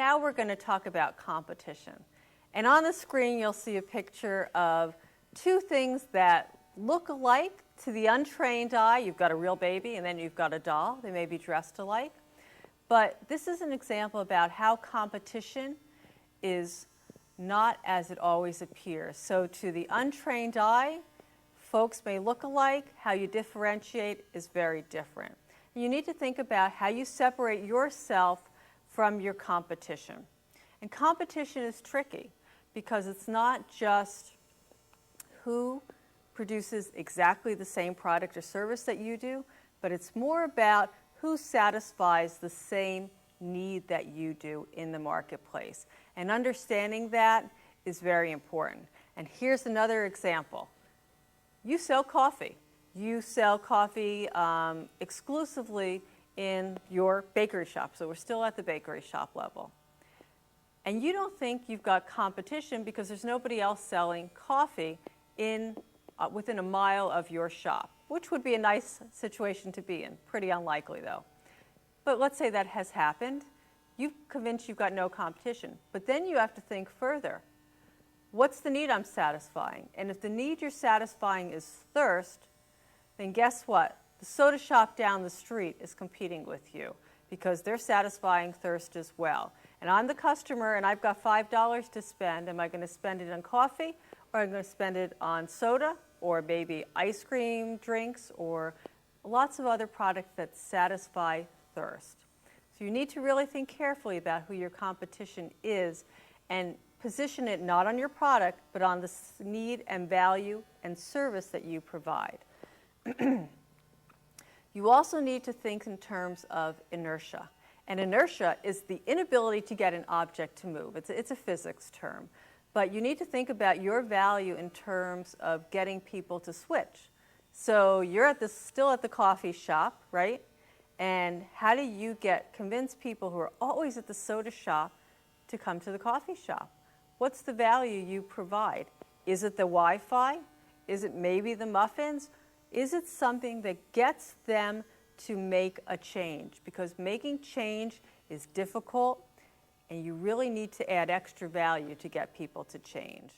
now we're going to talk about competition. And on the screen you'll see a picture of two things that look alike to the untrained eye. You've got a real baby and then you've got a doll. They may be dressed alike. But this is an example about how competition is not as it always appears. So to the untrained eye, folks may look alike. How you differentiate is very different. And you need to think about how you separate yourself from your competition. And competition is tricky because it's not just who produces exactly the same product or service that you do, but it's more about who satisfies the same need that you do in the marketplace. And understanding that is very important. And here's another example. You sell coffee. You sell coffee exclusively in your bakery shop. So we're still at the bakery shop level. And you don't think you've got competition because there's nobody else selling coffee within a mile of your shop, which would be a nice situation to be in. Pretty unlikely, though. But let's say that has happened. You've convinced you've got no competition. But then you have to think further. What's the need I'm satisfying? And if the need you're satisfying is thirst, then guess what? The soda shop down the street is competing with you because they're satisfying thirst as well. And I'm the customer and I've got $5 to spend. Am I going to spend it on coffee or am I going to spend it on soda or maybe ice cream drinks or lots of other products that satisfy thirst? So you need to really think carefully about who your competition is and position it not on your product but on the need and value and service that you provide. You also need to think in terms of inertia. And inertia is the inability to get an object to move. It's a physics term. But you need to think about your value in terms of getting people to switch. So you're still at the coffee shop, right? And how do you convince people who are always at the soda shop to come to the coffee shop? What's the value you provide? Is it the Wi-Fi? Is it maybe the muffins? Is it something that gets them to make a change? Because making change is difficult, and you really need to add extra value to get people to change.